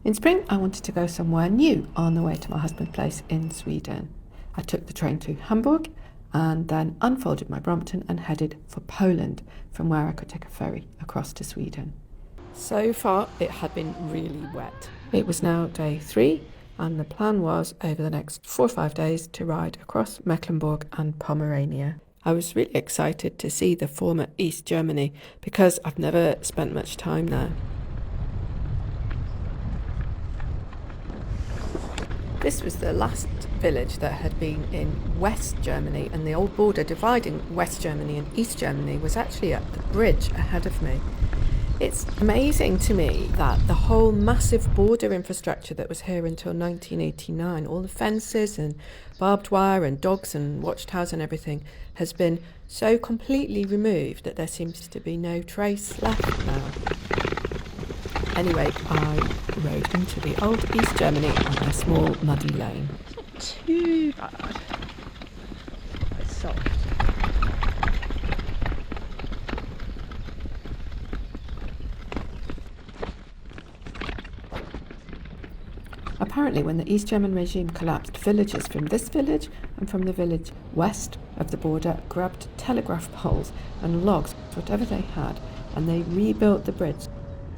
In spring, I wanted to go somewhere new on the way to my husband's place in Sweden. I took the train to Hamburg and then unfolded my Brompton and headed for Poland, from where I could take a ferry across to Sweden. So far, it had been really wet. It was now day 3, and the plan was over the next 4 or 5 days to ride across Mecklenburg and Pomerania. I was really excited to see the former East Germany because I've never spent much time there. This was the last village that had been in West Germany, and the old border dividing West Germany and East Germany was actually at the bridge ahead of me. It's amazing to me that the whole massive border infrastructure that was here until 1989, all the fences and barbed wire and dogs and watchtowers and everything, has been so completely removed that there seems to be no trace left now. Anyway, I rode into the old East Germany on a small muddy lane. It's not too bad. It's soft. Apparently, when the East German regime collapsed, villagers from this village and from the village west of the border grabbed telegraph poles and logs, whatever they had, and they rebuilt the bridge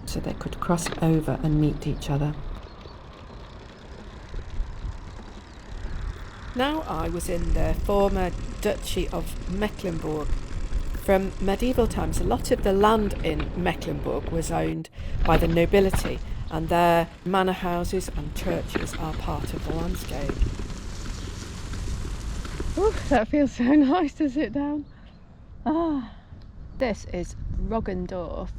so they could cross over and meet each other. Now I was in the former Duchy of Mecklenburg. From medieval times, a lot of the land in Mecklenburg was owned by the nobility, and their manor houses and churches are part of the landscape. Ooh, that feels so nice to sit down. This is Roggendorf.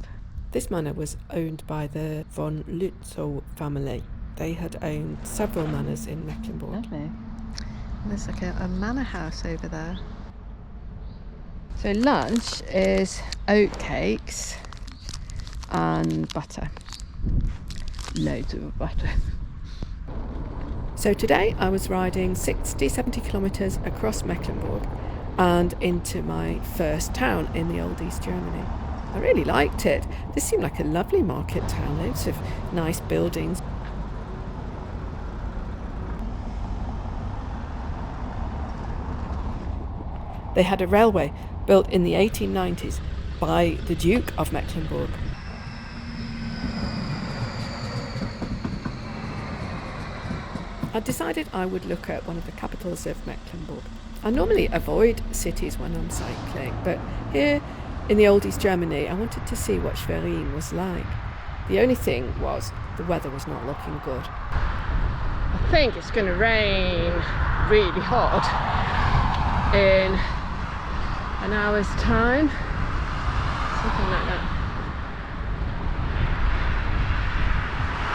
This manor was owned by the von Lützow family. They had owned several manors in Mecklenburg. Lovely. There's like a manor house over there. So lunch is oatcakes and butter. Loads of butter. So today I was riding 60-70 kilometres across Mecklenburg and into my first town in the old East Germany. I really liked it. This seemed like a lovely market town, loads of nice buildings. They had a railway built in the 1890s by the Duke of Mecklenburg. I decided I would look at one of the capitals of Mecklenburg. I normally avoid cities when I'm cycling, but here in the old East Germany, I wanted to see what Schwerin was like. The only thing was, the weather was not looking good. I think it's going to rain really hard in an hour's time. Something like that.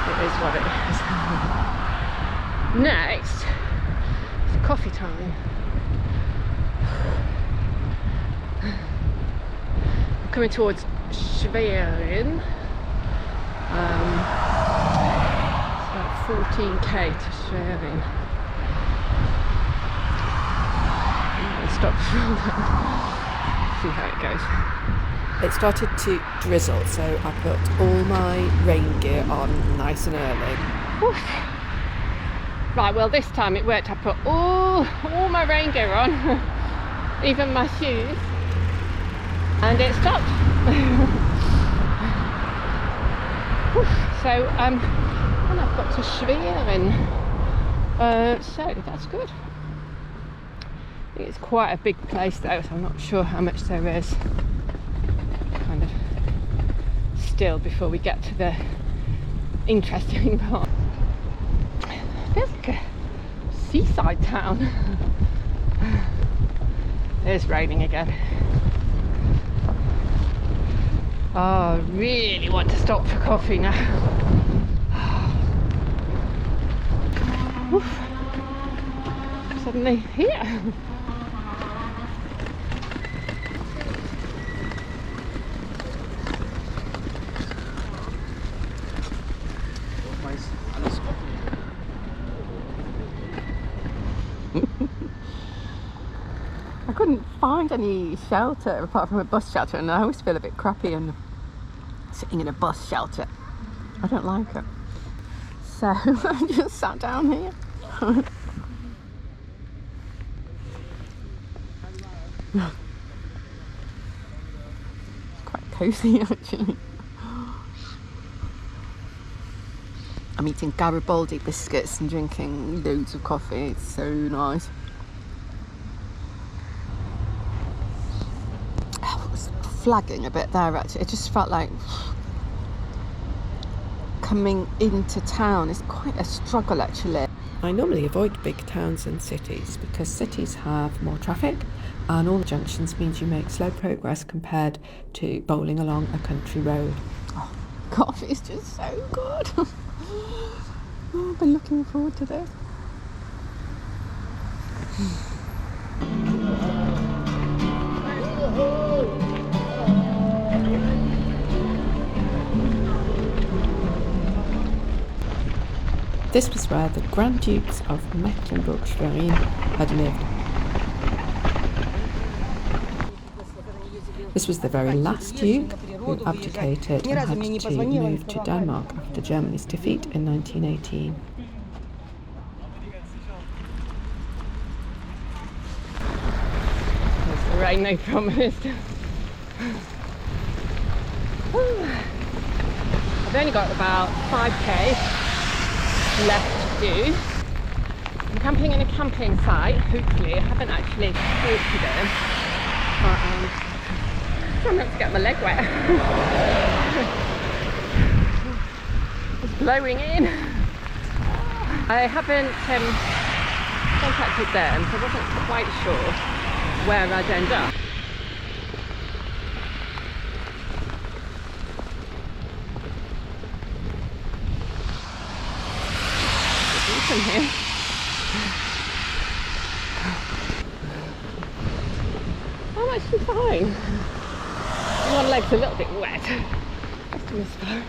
It is what it is. Next, it's coffee time. Coming towards Schwerin. It's about 14k to Schwerin. I'll stop see how it goes. It started to drizzle, so I put all my rain gear on nice and early. Oof. Right, well this time it worked. I put all my rain gear on, even my shoes. And it stopped. So and I've got to Schwerin. So that's good. I think it's quite a big place though, so I'm not sure how much there is kind of still before we get to the interesting part. It feels like a seaside town. It's raining again. Oh, I really want to stop for coffee now. Oof. Suddenly here. I couldn't find any shelter apart from a bus shelter, and I always feel a bit crappy and sitting in a bus shelter. I don't like it. So I just sat down here. It's quite cosy actually. I'm eating Garibaldi biscuits and drinking loads of coffee. It's so nice. Oh, it was flagging a bit there actually. It just felt like coming into town is quite a struggle actually. I normally avoid big towns and cities because cities have more traffic and all the junctions means you make slow progress compared to bowling along a country road. Oh, coffee is just so good. Oh, I've been looking forward to this. This was where the Grand Dukes of Mecklenburg-Schwerin had lived. This was the very last Duke who abdicated and had to move to Denmark after Germany's defeat in 1918. There's the rain they promised. I've only got about 5k left to do. I'm camping in a camping site, hopefully. I haven't actually walked to them. But, I'm not to get my leg wet. It's blowing in. I haven't contacted them, so I wasn't quite sure where I'd end up. It's decent here. I'm actually fine. One leg's a little bit wet. That's in this far.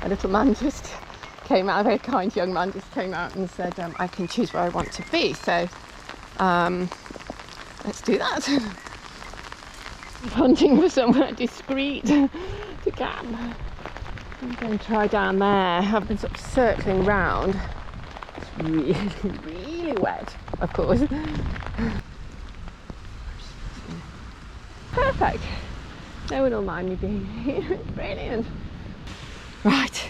A little man just came out, a very kind young man just came out and said, I can choose where I want to be, so let's do that. I'm hunting for somewhere discreet to camp. I'm going to try down there. I've been sort of circling round. It's really, really wet, of course. Perfect. No one will mind me being here. It's brilliant. Right.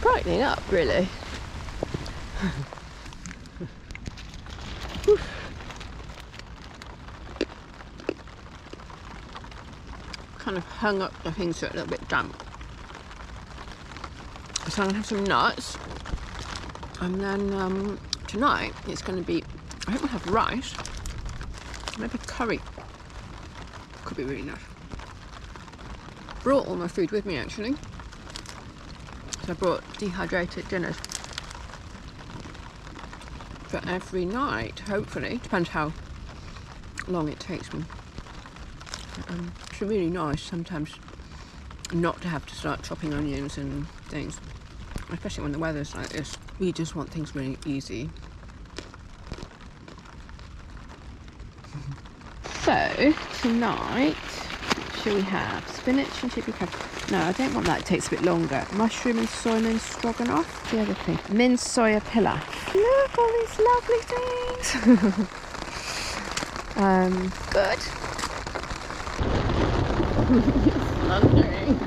Brightening up, really. Kind of hung up the things so it's a little bit damp. So I'm gonna have some nuts, and then tonight it's going to be, I think we'll have rice, maybe curry. Could be really nice. Brought all my food with me actually. So I brought dehydrated dinners for every night, hopefully. Depends how long it takes me. It's really nice sometimes not to have to start chopping onions and things, especially when the weather's like this. We just want things really easy. So tonight, shall we have spinach and chili pepper? No, I don't want that, it takes a bit longer. Mushroom and soy mince stroganoff. The other thing, minced soya pilaf. Look, all these lovely things. Good. Thundering.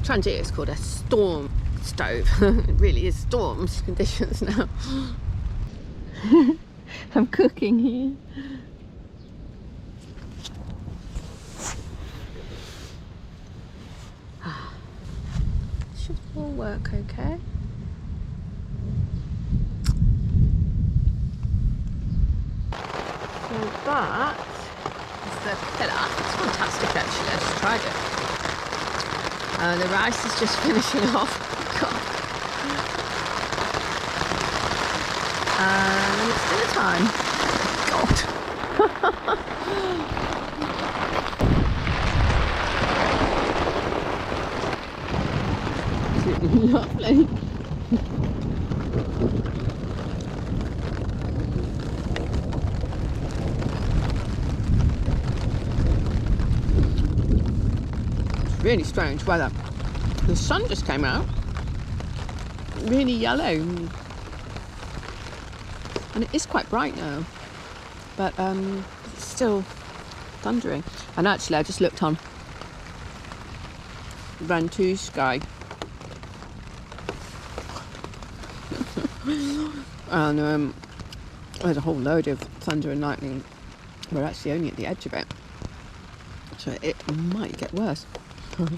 trying to do it's called a storm stove. It really is storms conditions now. I'm cooking here. Should all work okay. So that is the pillar. It's fantastic actually, I just tried it. The rice is just finishing off. God. And it's dinner time. God. Absolutely lovely. Really strange weather. The sun just came out, really yellow, and it is quite bright now, but it's still thundering. And actually I just looked on Brompton sky and there's a whole load of thunder and lightning. We're actually only at the edge of it, so it might get worse. Good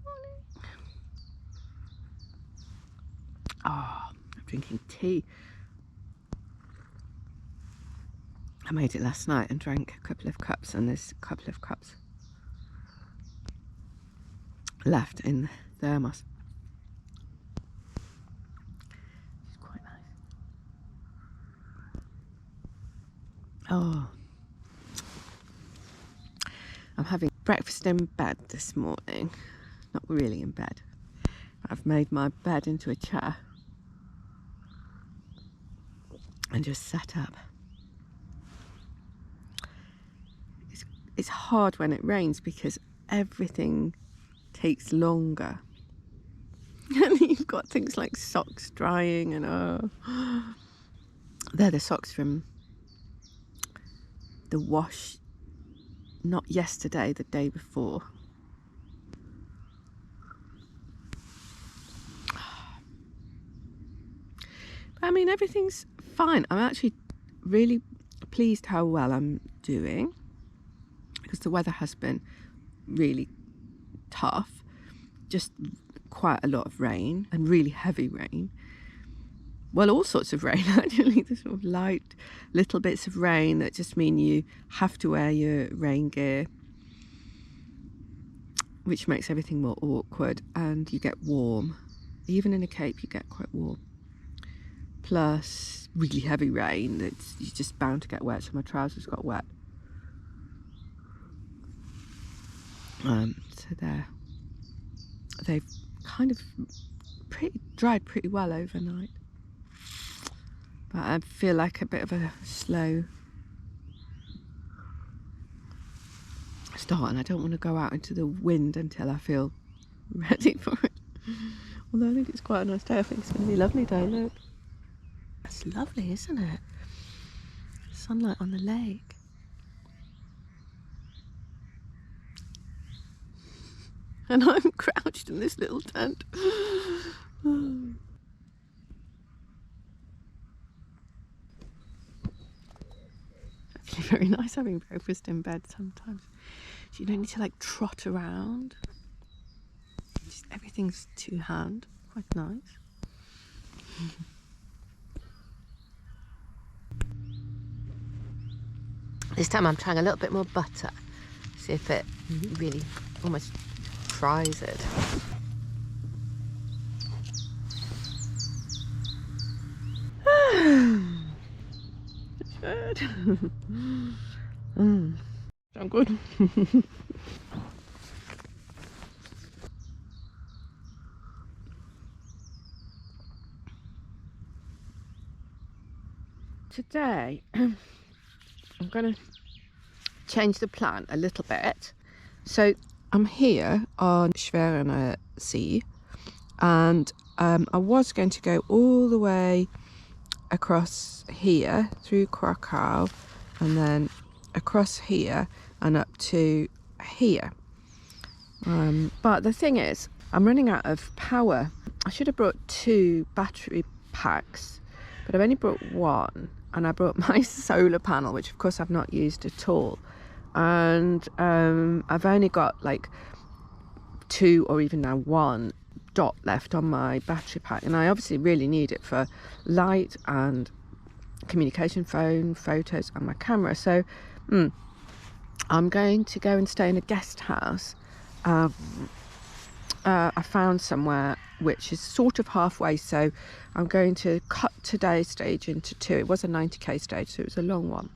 morning. Oh, I'm drinking tea. I made it last night and drank a couple of cups, and there's a couple of cups left in the thermos. It's quite nice. Oh, I'm having breakfast in bed this morning. Not really in bed. I've made my bed into a chair and just sat up. It's hard when it rains because everything takes longer. And you've got things like socks drying and they're the socks from the wash, not yesterday, the day before. But I mean, everything's fine. I'm actually really pleased how well I'm doing, because the weather has been really tough. Just quite a lot of rain, and really heavy rain. Well, all sorts of rain actually. The sort of light little bits of rain that just mean you have to wear your rain gear, which makes everything more awkward, and you get warm. Even in a cape you get quite warm. Plus really heavy rain that's you're just bound to get wet, so my trousers got wet. So they've kind of dried pretty well overnight, but I feel like a bit of a slow start, and I don't want to go out into the wind until I feel ready for it. Although I think it's quite a nice day. I think it's going to be a lovely day. Look, it's lovely, isn't it? Sunlight on the lake. And I'm crouched in this little tent. Actually very nice having breakfast in bed sometimes. So you don't need to like trot around. Just everything's to hand. Quite nice. This time I'm trying a little bit more butter. See if it really almost fries it. Good. Sound good. today I'm going to change the plan a little bit. So I'm here on Schwerener Sea, and I was going to go all the way across here through Krakow and then across here and up to here. But the thing is, I'm running out of power. I should have brought 2 battery packs, but I've only brought 1, and I brought my solar panel, which of course I've not used at all. And I've only got like 2 or even now 1 dot left on my battery pack, and I obviously really need it for light and communication, phone, photos and my camera. So I'm going to go and stay in a guest house. I found somewhere which is sort of halfway, so I'm going to cut today's stage into 2. It was a 90k stage, so it was a long one.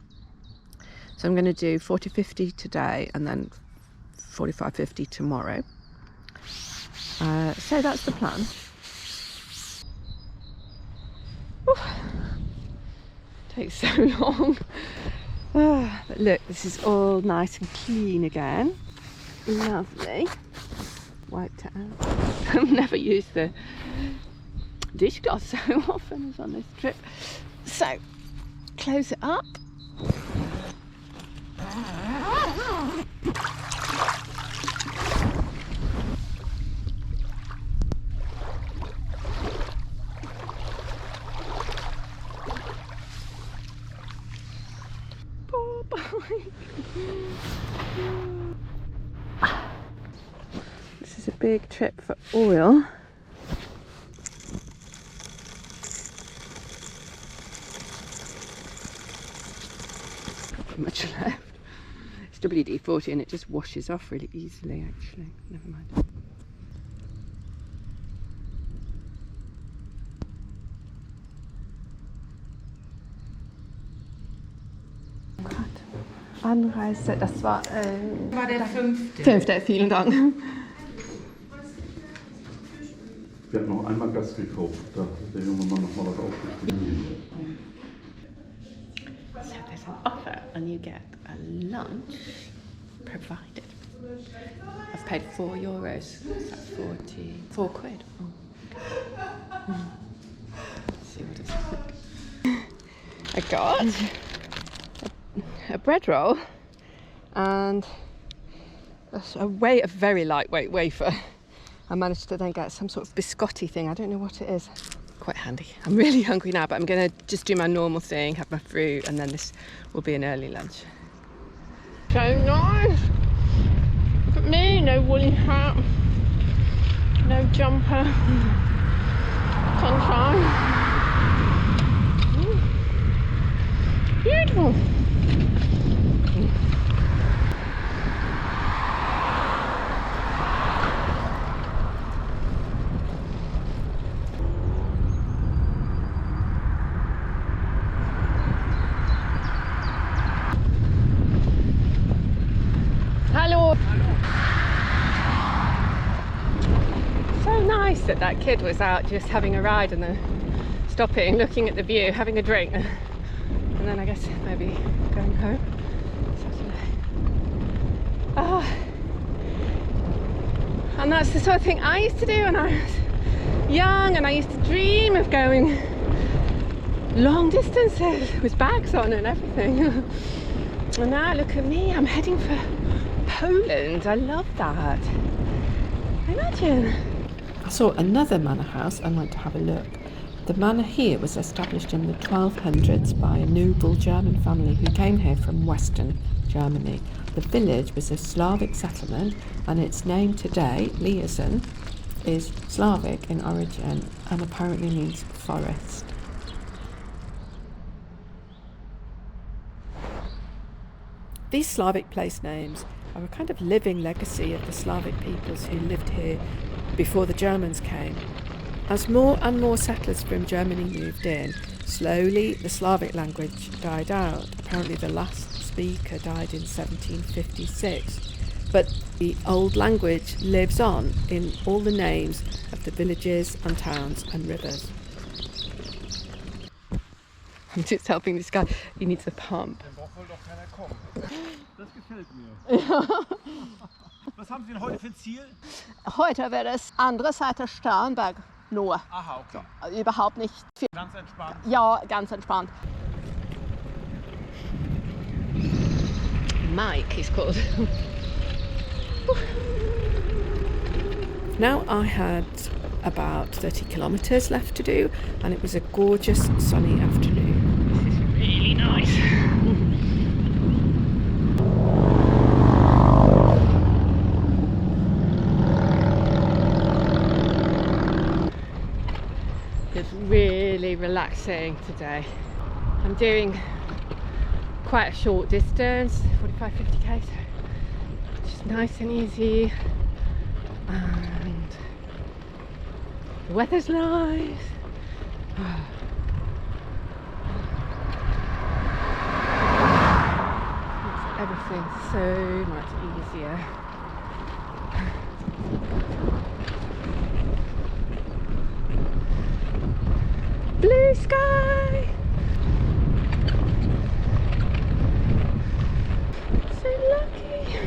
So I'm going to do 40-50 today and then 45-50 tomorrow. So that's the plan. Takes so long. But look, this is all nice and clean again. Lovely. Wiped it out. I've never used the dishcloth so often as on this trip. So, close it up. Poor boy. This is a big trip for oil. Not much left. It's WD-40 and it just washes off really easily, actually. Never mind. Anreise, das war der 5. Vielen Dank. Wir hatten noch einmal Gas gekauft, da hat der junge Mann noch mal was aufgeschrieben. So there's an offer and you get a lunch provided. I've paid €4, so that's 44 quid. Let's see what it's like. I got a bread roll and a very lightweight wafer. I managed to then get some sort of biscotti thing. I don't know what it is. Quite handy. I'm really hungry now, but I'm going to just do my normal thing, have my fruit, and then this will be an early lunch. So nice! Look at me, no woolly hat, no jumper, sunshine. Beautiful! That kid was out just having a ride and then stopping, looking at the view, having a drink, and then I guess maybe going home. And that's the sort of thing I used to do when I was young, and I used to dream of going long distances with bags on and everything. And now look at me, I'm heading for Poland. I love that. Imagine. I saw another manor house and went to have a look. The manor here was established in the 1200s by a noble German family who came here from Western Germany. The village was a Slavic settlement, and its name today, Liersen, is Slavic in origin and apparently means forest. These Slavic place names are a kind of living legacy of the Slavic peoples who lived here before the Germans came. As more and more settlers from Germany moved in, slowly the Slavic language died out. Apparently the last speaker died in 1756. But the old language lives on in all the names of the villages and towns and rivers. I'm just helping this guy. He needs a pump. Dann braucht wohl doch keiner kommen. Das gefällt mir. Was haben Sie denn heute für ein Ziel? Heute wäre es andere Seite Sternberg nur. Aha, okay. Überhaupt nicht viel. Ganz entspannt. Ja, ganz entspannt. Mike, he's called. Now I had about 30 kilometres left to do, and it was a gorgeous sunny afternoon. This is really nice. It's really relaxing today. I'm doing quite a short distance, 45-50k, so just nice and easy, and the weather's nice. Makes everything so much easier. Blue sky! So lucky!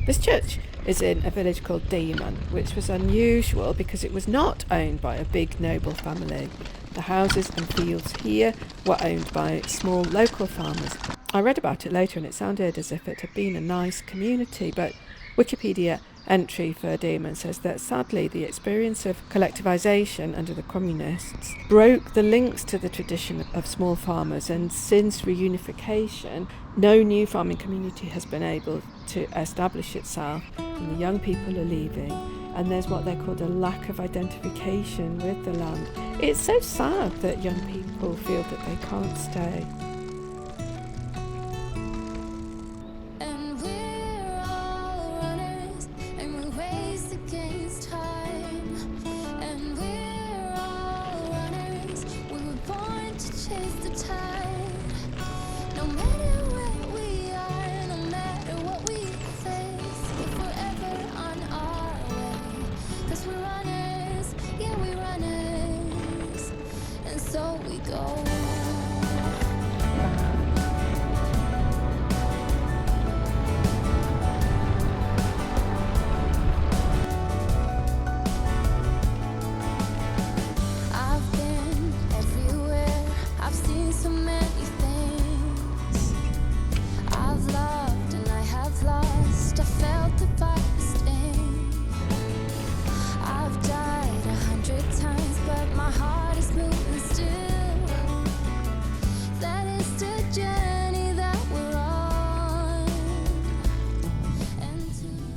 This church is in a village called Diemen, which was unusual because it was not owned by a big noble family. The houses and fields here were owned by small local farmers. I read about it later and it sounded as if it had been a nice community, but Wikipedia entry for Diemen says that sadly the experience of collectivisation under the communists broke the links to the tradition of small farmers, and since reunification no new farming community has been able to establish itself, and the young people are leaving, and there's what they called a lack of identification with the land. It's so sad that young people feel that they can't stay.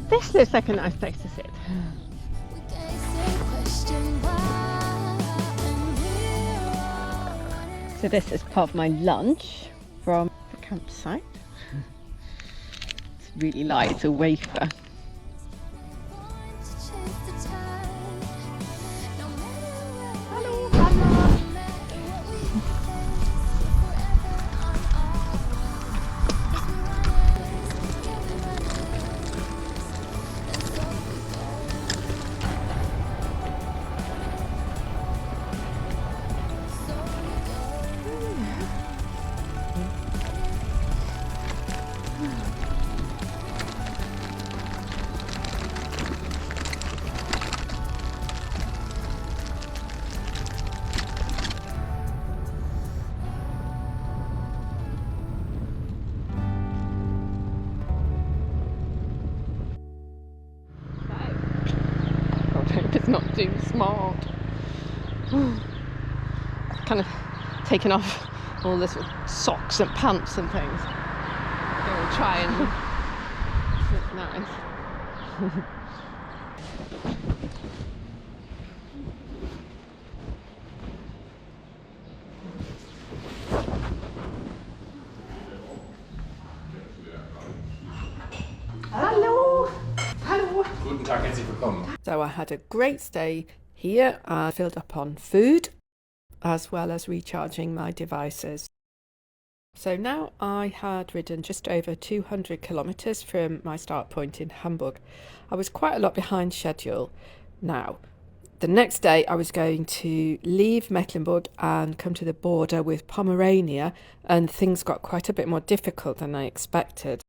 This looks like a nice place to sit. So this is part of my lunch from the campsite. It's really light, it's a wafer. It's not too smart. Kind of taken off all this socks and pants and things. Gonna try and look nice. So I had a great stay here. I filled up on food as well as recharging my devices. So now I had ridden just over 200 kilometres from my start point in Hamburg. I was quite a lot behind schedule. Now, the next day I was going to leave Mecklenburg and come to the border with Pomerania, and things got quite a bit more difficult than I expected.